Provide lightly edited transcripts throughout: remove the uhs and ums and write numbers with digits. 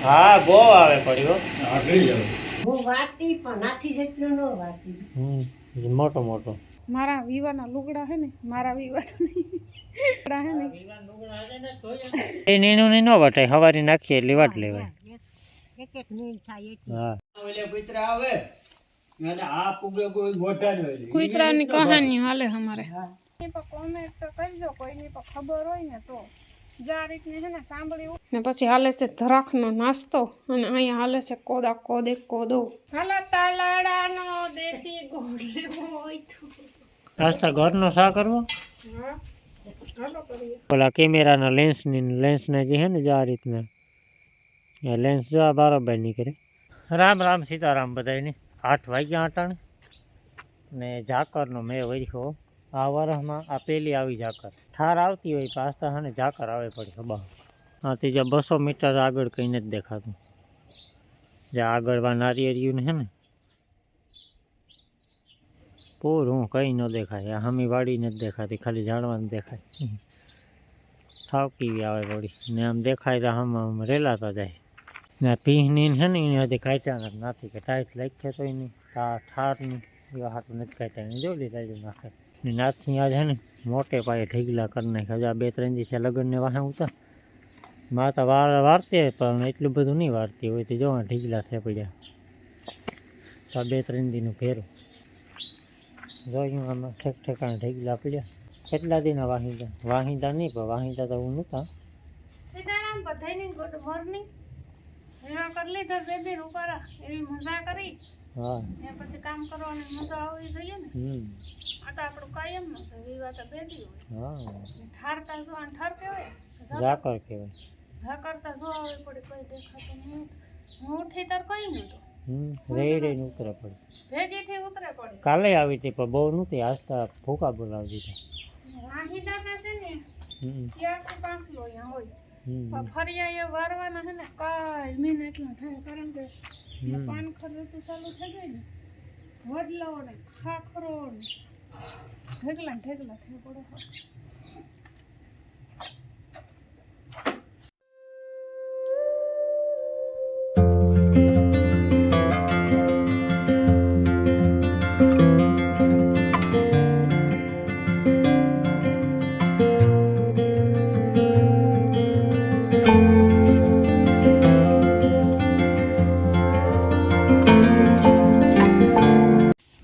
હા બહુ આવે પડ્યો હું વાતી પણ નાથી જેટલું ન વાતી. મોટો મોટો મારા વિવાના લુગડા હે ને મારા વિવાના હે ને એ નીનું ની નો વટાય હવારી નાખીએ એટલે વાટ લેવાય. એક એક મિનિટ થાય એટલું. હા ઓલે કૂતરા આવે અને આ પુગે કોઈ મોટા ન હોય. કુતરાની કહાની હાલે અમારે. એની પર કોમેન્ટ તો કરજો, કોઈની પર ખબર હોય ને તો. જા રીતની છે ને સાંભળ્યું ને પછી હાલે છે ધરાકનો નાસ્તો અને અહીંયા હાલે છે કોદા કોદે કોદો. હાલો તાલાડાનો દેશી ગોળ લેવો હોય તો આસ્તા ઘરનો શા કરવો. હા હાલો કરીએ. ઓલા કેમેરાના લેન્સને જે હે ને જો આ રીતના એ લેન્સ જો આ બરાબર નીકળે. રામ રામ સીતારામ બધાયને. 8 વાગ્યા અટાણે ને ઝાકરનો મેં વર્યો આ વરસમાં આ પહેલી આવી ઝાકર. ઠાર આવતી હોય પાસ્તા હે ને ઝાકર આવે પડી ખબર. આથી જે 200 મીટર આગળ કંઈ નથી દેખાતું. જે આગળ વા નારિયેળિયું હે ને પૂરું કંઈ ન દેખાય. આ હમી વાડી નથી દેખાતી, ખાલી ઝાડવાનું દેખાય. થાવકી આવે પડી ને આમ દેખાય તો આમ રેલાતા જાય ને પીહની છે ને એને હજી કાઢ્યા નથી કે ટાઈટ લાગશે તો એની ઠારની એવા હાટું નથી કાઢ્યા. એને જો લીધા નાખે ને નાથથી આજ છે ને મોટે પાયે ઢીગલા કરી નાખ્યા. હજી 2-3 દિવસે લગ્નને વાહે ઉતા માતા વારતી પણ એટલું બધું નહીં વારતી હોય તો જોવા ઢીગલા થઈ પડ્યા. તો 2-3 દીનું ફેરું જોયું આમાં ઠેકાણે ઢીગલા પડ્યા. કેટલા દિના વાહિંદા નહીં પણ વાહિંદા તો હું નહોતા. સીતારામ બધાયની ગુડ મોર્નિંગ. એવા કરી લીધા બેબી રૂપારા એવી મજા કરી. હા એ પછી કામ કરવાની મજા આવવી જોઈએ ને. આ તો આપણું કાયમ નો છે. વિવાહ તો બેબી હોય. હા ઠારતા જો અને ઠાર કહેવાય ઝાકર કહેવાય. ઝાકરતા જો આવી પડી કોઈ દેખાતું નહીં. હું ઉઠી તાર કઈ નહોતું. રેડીને ઉતરે પડે. ભેગીથી ઉતરે પડી. કાલે આવી હતી પણ બહુ નહોતી. આસ્તા ભૂકા બોલાવી દીધા. વાહિદાના છે ને ત્યારથી પાંચલો અહીંયા હોય. પણ ફરિયા એ વારવાના છે ને કાલ મહિના એટલા થાય. કારણ કે પાનખર ઋતુ ચાલુ થઈ ગઈ ને વડલાઓ ને ખાખરો ને ઢેગલા થઈ પડે.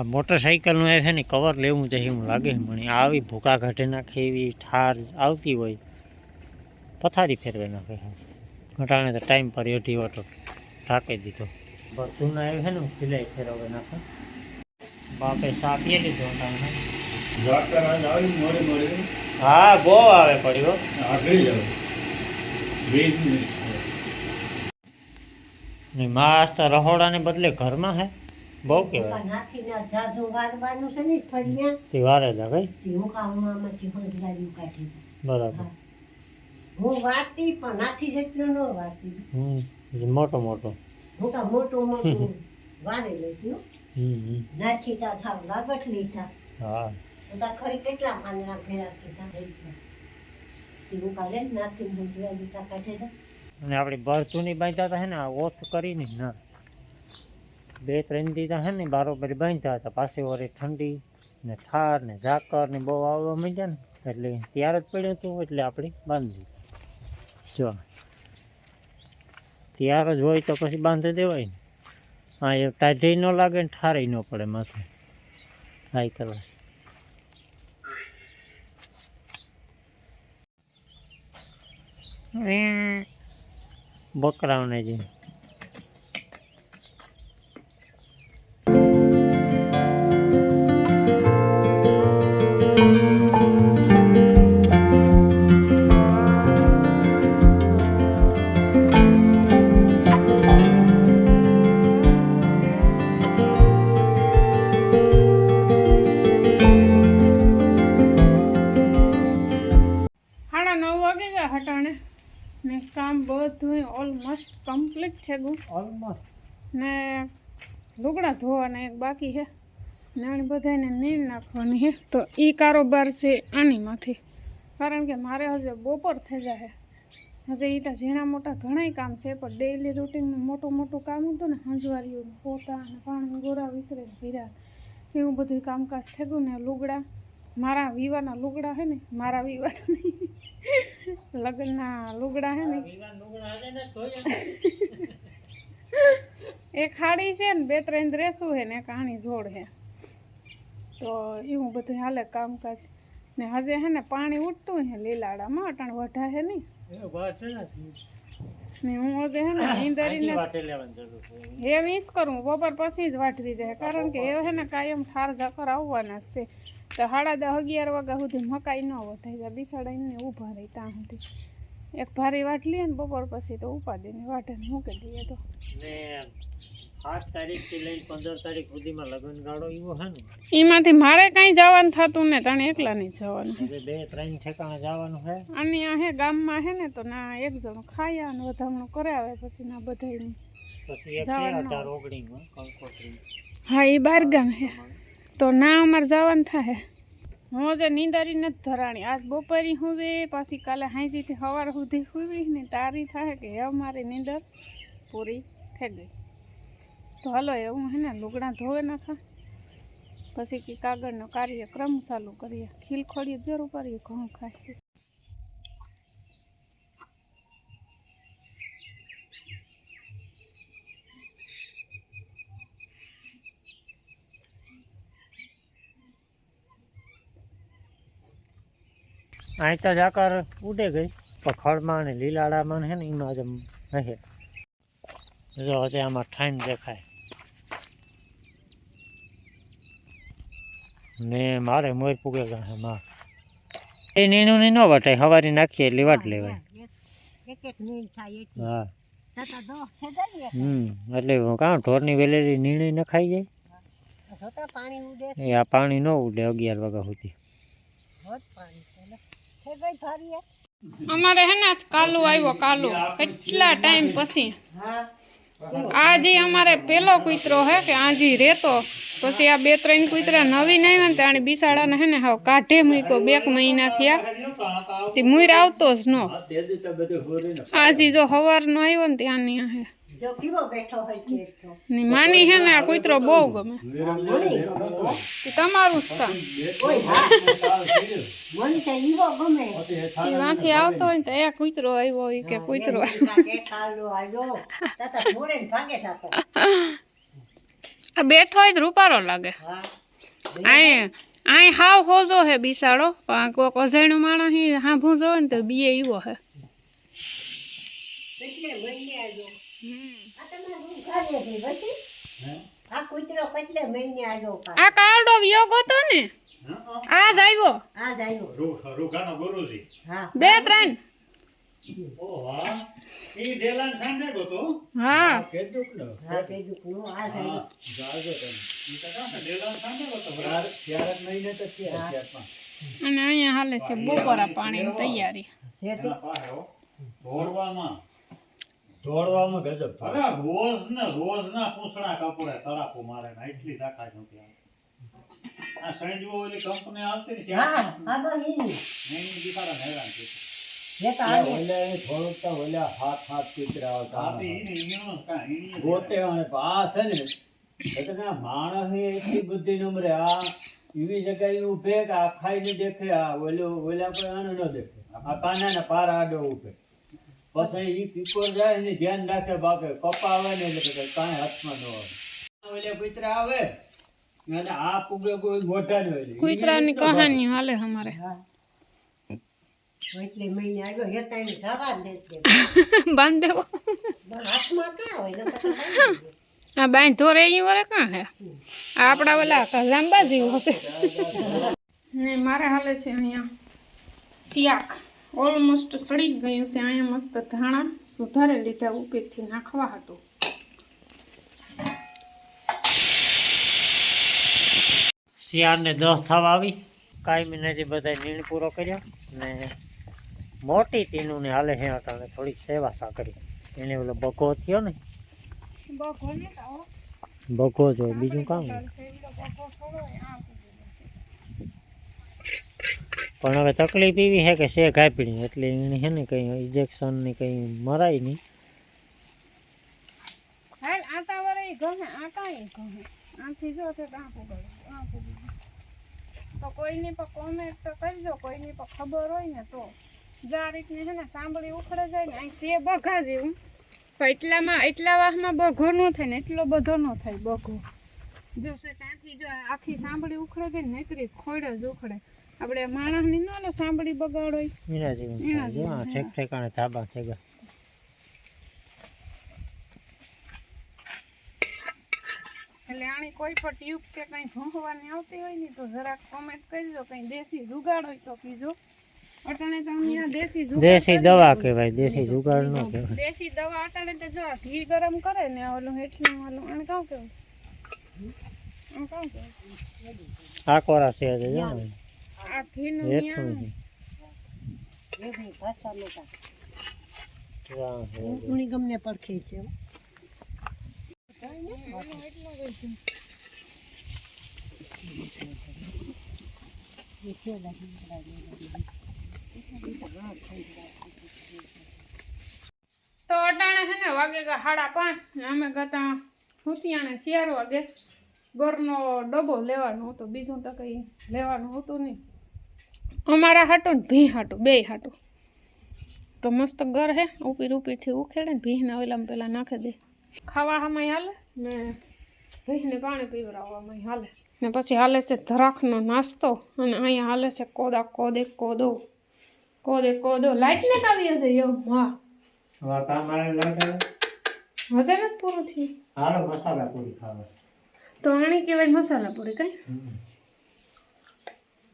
આ મોટરસાઇકલનું એ છે ને કવર લેવું જોઈએ એવું લાગે મને. આવી ભૂકા કાઢી નાખે એવી ઠાર આવતી હોય પથારી ફેરવે નાખે. ઘટાણે તો ટાઈમ પર અઢી વાટો ઢાંકી દીધો. બધું ના આવે છે ને સિલાઈ ફેરવે નાખે. બાપે સા પીએ લીધો અટાણે. હા બહુ આવે પડ્યો. ને માસ્તા રહોડાને બદલે ઘરમાં હે બહુ કહેવાય. નાથી ના જાજુ વારવાનું છે ને ફળિયા તે વારે જા કઈ તે હું કામમાંથી હંસગાડી કાઢી. બરાબર. હું વાતી પણ નાથી જેટલું ન વાતી. મોટો મોટો હું તો મોટું વારે લેતી. નાથી તા થાવ લાગટ લીધા. હા હું તો ખરી કેટલા પાંદડા ફેરા કીધા. હું કાલે નાથી હંસગાડી કાઢે હતા. અને આપણે બરથુની બાંધ્યા હતા હે ને ઓથ કરીને ના 2-3 દીધા હે ને બારોબારી બાંધ્યા હતા. પાછી વળી ઠંડી ને ઠાર ને ઝાકર ને બહુ આવવા માંડ્યા ને એટલે ત્યાર જ પડ્યું હતું એટલે આપણે બાંધી દીધું. જો ત્યાર જ હોય તો પછી બાંધી દેવાય ને. હા એ ટાઢી ન લાગે ને ઠારે ન પડે માથે. હાઈ કરવા બકરાઓને જે હટાણે ને કામ બધું ઓલમોસ્ટ કમ્પ્લીટ થઈ ગયું. ઓલમોસ્ટ ને લુગડા ધોવાના એક બાકી છે ને આને બધાને નીર નાખવાની છે. તો એ કારોબાર છે આનીમાંથી. કારણ કે મારે હજુ બપોર થઈ જાય હજી એ તો ઝીણા મોટા ઘણાય કામ છે, પણ ડેઈલી રૂટીનમાં મોટું કામ હતું ને, હંજવારીઓ પોતા અને પાણી ગોરા વિસરે ભીરા એવું બધું કામકાજ થયું ને. લુગડા મારા વિવાના લુગડા હે ને, મારા વિવાના નહીં, લગ્નના લુગડા હે ને, એક હાડી છે ને, 2-3 ડ્રેસું હે ને, એક આણી જોડ હે, તો એવું બધું હાલે કામકાજ ને. હજે હે ને પાણી ઉઠતું હે લીલાડામાં, અટાણ વઢા હે નહીં ને. હું હજે હે ને ઈંદરીને એ વીસ કરું, બપોર પછી જ વાટવી જાય, કારણ કે એ હે ને કાયમ ઠાર ઝાકર આવવાના જ છે. તો 10:30-11 વાગ્યા સુધી મકાઈ ન વઢાઈ જાય, બિસાડાઈને ઊભા રહી ત્યાં સુધી. એક ભારી વાટ લઈએ ને બપોર પછી તો ઉપાડીને વાટે મૂકી દઈએ. તો 8 તારીખથી લઈને 15 તારીખ સુધીમાં લગ્ન ગાળો એવો હે ને, એમાંથી મારે કાંઈ જવાનું થતું ને, તને એકલા નહીં જવાનું. 2-3 ઠેકાણે જવાનું હે. અને આ હે ગામમાં હે ને, તો ના એક જણો ખાયા અને વધામણું કરાવે, પછી ના બધાય પછી એક 18-19 કંકોત્રી. હા, એ 12 ગામ હે, તો ના અમારે જવાનું થાય. હું જે નીંદારી નથી ધરાણી, આજ બપોરી હુંવી, પાછી કાલે હાંજીથી સવાર સુધી હુંવી ને, તારી થાય કે અમારી નીંદર પૂરી થઈ ગઈ. તો હાલો એવું હે ને લુગડા ધોવે નાખા, પછી કે કાગળનો કાર્યક્રમ ચાલુ કરીએ, ખીલખોડી જરૂર કરીએ, ઘઉં ખાય. અહીં તો ઝાકર ઉડે ગઈ, પણ ખડમાં ને લીલાડામાં હે ને એમાં જ હે. જો હજે આમાં ઠાઈન દેખાય ને. મારે મોર પૂગે ગયા છે માં. એ નીણું ની ન વટાય, હવારી નાખીએ એટલે વાટ લેવાય. એક નીંદ થાય એટલી. હા, તાતા દો છે જાય એટલે કાં ઢોરની વેલેલી નીણી ન ખાઈ જાય. જોતા પાણી ઉડે એ આ પાણી ન ઉડે 11 વાગ્યા સુધી. હોત પાણી છે ગઈ થારી. અમારે હે ને આજ કાલુ આવ્યો, કાલુ કેટલા ટાઈમ પછી. હા, આજે અમારે પેલો કૂતરો હે કે આજી રેતો, પછી આ 2-3 કૂતરા નવીન આવ્યા ને, તાણી બિસાડાને હે ને હાવ કાઢે મૂક્યો. 2 મહિના થયા તે મુઈર આવતો જ ન. આજી જો હવારનો આવ્યો ને ત્યાંની હે જો કેવો બેઠો હોય છે તો. ની માની હે ને આ કૂતરો બહુ ગમે. મને ગમે. તે તમારું જ કામ. ઓય હા. મને તો ઈવો ગમે. એ વાંથી આવતો હોય ને તો એ કૂતરો આવ્યો ઈ કે કૂતરો કે કાલો આવ્યો. તાતા મોરે ભાગે જાતો. આ બેઠો હોય તો રૂપારો લાગે. હા. આય હાવ હોજો હે બિસાડો, પણ કોક અજાણ્યો માણસ હી હાંભું જોવે ને તો બીએ ઈવો હે. કેટલે મહિને આવ્યો. આ તમારે રૂમ ખાલી હતી બચી. આ કૂતરો કેટલે મહિને આવ્યો. આ કારડો વિયો ગોતો ને, આજ આવ્યો. આ જ આવ્યો. રૂખાનો ગુરુજી. હા. 2-3. ઓ વાહ, ઈ ડેલાન સાંડે ગોતો. હા કેદુક નો. હા કીધું નો આ જ આવ્યો. જાજો તમ. ઈ તો કાં ડેલાન સાંડે ગોતો. 4 મહિને તો થયા 4-5. અને અહીંયા હાલે છે બપોરા પાણીની તૈયારી. છે તે દોડવામાં ગજબ. અરે રોજના પૂંછડા કપડે તડાકો મારે ને એટલી તાકાત નથી. આ સંજવો ઓલી કંપની આવતી ને હા હા બસ ઈ એની દીકરા હેરાન છે. જે તો આવી ઓલે થોડુંક તો ઓલા હાથ કીતરા આવતા આતી ઈની ઈનો કા ઈની ગોતે અને આ છે ને એટલે માણસ એટલી બુદ્ધિ નંબરે આ એવી જગ્યાએ ઉભે કે આ ખાઈ ને દેખે, આ ઓલા કોઈ આને ન દેખે, આ કાના ને પાર આડો ઉભે, પછી ઈ પીકોર જાય ને ધ્યાન રાખે, બાપે કપા આવે ને એટલે કાંઈ હાથમાં ન આવે. ઓલે કૂતરા આવે અને આ પૂગે કોઈ મોઢા ન હોય. કૂતરાની કહાની હાલે અમારે. એટલે મહિને આવ્યો હેતા એને જવા જ દેતી. બાંધ દેવો. હાથમાં ક્યાં હોય ને પતા આ બાંધ ધોરે અહીં વરે કાં હે, આ આપણા ઓલા લાંબા જેવું હશે ને. મારે હાલે છે અહીંયા શિયાક ઓલમોસ્ટ સડી જ ગયું છે. અહીંયા મસ્ત ધાણા સુધારે લીધા ઉપરથી નાખવા હતું. શિયાળને 10 થવા આવી, કાયમીને બધા નીણ પૂરો કર્યો ને મોટી તીનું ને હાલે હે અટાણે થોડીક સેવા સા કરી. એને ઓલો બગો થયો ને, બગો જો બીજું કામ પણ હવે તકલીફ એવી છે કે છે કાપણી એટલે એને છે ને કંઈ ઇન્જેક્શન ને કંઈ મરાય નહીં. હાલ આટા વરે ગમે આટા એ ગમે આથી જો છે આંખો ગળે તો કોઈની પર કોમેન્ટ તો કરજો, કોઈની પર ખબર હોય ને તો. જા રીતની છે ને સાંભળી ઉખડે જાય ને અહીં સે બઘા જેવું પણ એટલા વાહમાં બઘો ન થાય ને એટલો બધો ન થાય બઘો. જો છે ત્યાંથી જો આખી સાંભળી ઉખડે ગઈ ને નકરી ખોડ જ ઉખડે. આપણે માણસની ન લો સાંભળી બગાડ હોય એના જેવું થાય. જો આ ઠેક ઠેકાણે ધાબા થઈ ગયા. એટલે આની કોઈ પણ ટ્યુબ કે કંઈ ભોંકવાની આવતી હોય ને તો જરાક કોમેન્ટ કરજો. કંઈ દેશી જુગાડ હોય તો કીજો. અટાણે તો અહીંયા દેશી જુગાડ દેશી દવા કહેવાય, દેશી જુગાડ ન કહેવાય. દેશી દવા અટાણે તો જો ઘી ગરમ કરે ને ઓલું હેઠલું ઓલું આને કાં કેવું આમ કાં કેવું આ કોરા છે જો ને આ ઘીનું હેઠું ન્યા છે. એ ભાષા નતા ત્યાં છે. ઊંઘણી ગમને પડખે છે એનું એટલું કઈ છે. તો અટાણે છે ને વાગે ગયા 5:30 ને અમે ગતા હુતિયાણે 4 વાગે ઘરનો ડબ્બો લેવાનો હતો, બીજું તો કંઈ લેવાનું હતું નહીં. અમારા હાટું ને ભી હાટું બે હાટું તો મસ્ત ઘર હે ઉપીરથી ઉખેડે ને ભીને ઓલામાં પેલા નાખી દે. ખાવા આમાં હાલે ને ભીને પાણી પીવડાવવામાં હાલે ને પછી હાલે છે ધરાકનો નાસ્તો અને અહીંયા હાલે છે કોદો લાઈટ ને આવી હશે યો હા હવે કામ આલે લાગે હશે ને પૂરું થયું. હાલો મસાલા પૂરી ખાવા. તો આણી કહેવાય મસાલા પૂરી કઈ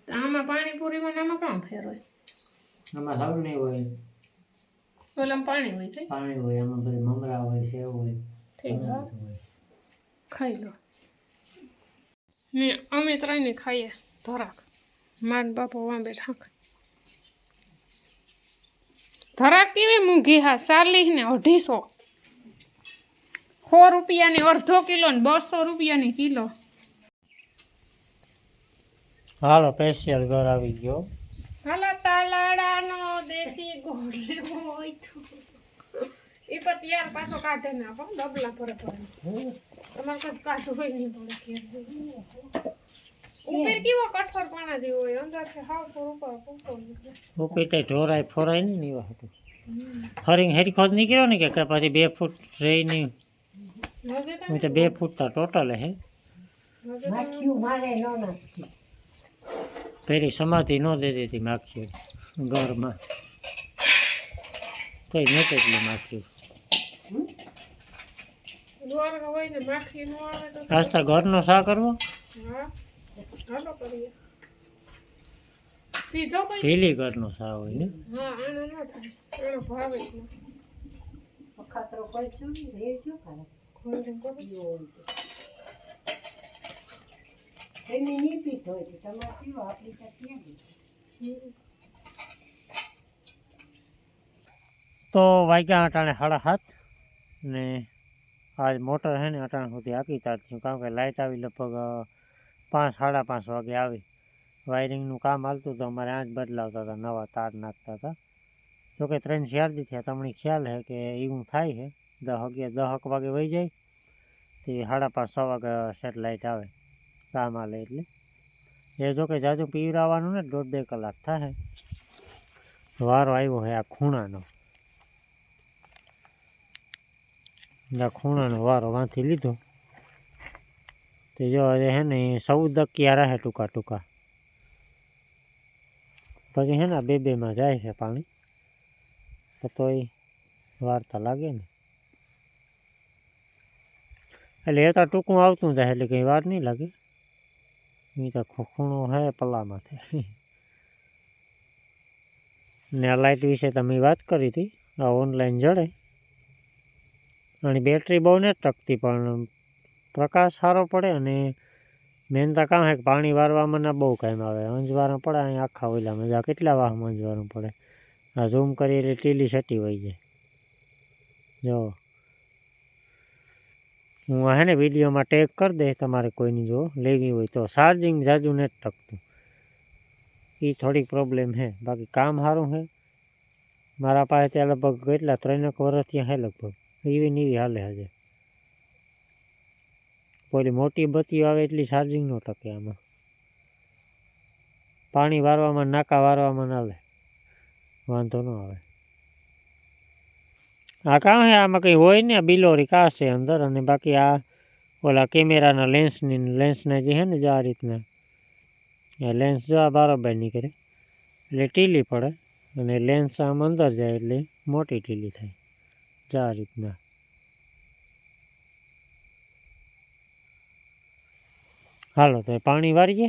તો આમાં પાણીપુરીમાં ને આમાં કામ ફેર હોય? આમાં સારું નહીં હોય, ઓલામાં પાણી હોય છે. પાણી હોય, આમાં બધી મમરા હોય, સેવ હોય. ઠીક હા ખાઈ લો ને અમે ત્રણે ખાઈએ ધરાક. માન બાપા વાં બેઠા ધરાક કેવી મૂંઘી હા 40 ને 250 100 રૂપિયાની અડધો કિલો ને 200 રૂપિયાની કિલો. હાલો સ્પેશિયલ ઘર આવી ગયો. હાલો તાલાડાનો દેશી ગોળ લેવો હોય તો એ પણ ત્યાર પાછો કાઢે ને આપો ડબલા પર તમારે કોઈ કાઢવું હોય નહીં પડે. ઉપર કેવો કઠોર પાણા જેવો હોય અંદર હાવ ઉપર પૂછો ઉપીતે ઢોરાય ફોરાય નહીં ને એવા હતું. ફરીને હેરી ખોદ નીકળ્યો ને કે પછી 2 ફૂટ રહી નહીં. હું તો 2 ફૂટ તો ટોટલ હે. માખ્યું મારે ન નાખતી પેલી સમાધિ ન દે દેતી માખ્યું ઘરમાં તો એ નહોતું એટલું માખ્યું. દ્વારા હોય ને માખી ન આવે તો આસ્તા ઘરનો શા કરવો હા હાલો કરીએ પીધો કઈ પેલી ઘરનો શા હોય ને. હા આનો ન થાય એનો ભાવે જ નહીં. અખાતરો કોઈ છું રેજો કરે ખોલીને કહો. એની નહીં પીતો હોય તો તમારે પીવો આપણી સાથે તો વાગ્યા અટાણે 7:30 ને આજ મોટર છે ને અટાણે સુધી આખી તારશું કારણ કે લાઇટ આવી લગભગ 5-5:30 વાગે આવી. વાયરિંગનું કામ હાલતું તો અમારે આજ બદલાવતા હતા, નવા તાર નાખતા હતા. જોકે 3-4 દી થયા. તમને ખ્યાલ છે કે એવું થાય છે 10 વાગે વહી જાય તે 5:30-6 વાગે સેટેલાઇટ આવે કામ હાલે એટલે. એ જોકે જાજુ પીવડાવવાનું ને 1.5-2 કલાક થાય. વારો આવ્યો છે આ ખૂણાનો વારો વાંથી લીધો તો જો હે ને 14 ક્યાં રહે ટૂંકા પછી હે ને 2-2 જાય છે પાણી તો તોય વાર્તા લાગે ને એટલે એ તો ટૂંકું આવતું જાય એટલે કંઈ વાર નહીં લાગે. એ તો ખૂણો હે પલ્લામાંથી. ને આ લાઇટ વિશે તમે વાત કરી હતી આ ઓનલાઈન જડે અને બેટરી બહુ નથી ટકતી પણ પ્રકાશ સારો પડે અને મેન તો કામ છે કે પાણી વારવામાં ના બહુ કામ આવે. અંજવાળા પડે અહીં આખા ઓલામાં જા કેટલા વાહમાં અંજવાળું પડે. આ ઝૂમ કરી એટલે ટીલી સટી વહી જાય. જો હું હે ને વિડીયોમાં ટેગ કરી દઈશ તમારે કોઈની જો લેવી હોય તો. ચાર્જિંગ જાજુ નથી ટકતું એ થોડીક પ્રોબ્લેમ છે. બાકી કામ સારું છે. મારા પાસે ત્યાં લગભગ કેટલા 3 વર્ષ ત્યાં છે લગભગ. એવી ને એવી હાલે હજે. કોઈ મોટી બત્તીઓ આવે એટલી ચાર્જિંગ ન ટકે આમાં. પાણી વારવામાં નાકા વારવામાં ના લે વાંધો ન આવે. આ કાં છે આમાં કંઈ હોય ને બિલોરી કાચ છે અંદર, અને બાકી આ ઓલા કેમેરાના લેન્સના જે છે ને જો આ રીતના એ લેન્સ જો આ બરાબર નીકળે એટલે ટીલી પડે, અને લેન્સ આમ અંદર જાય એટલે મોટી ટીલી થાય જો આ રીતના. હાલો તો પાણી વારીએ.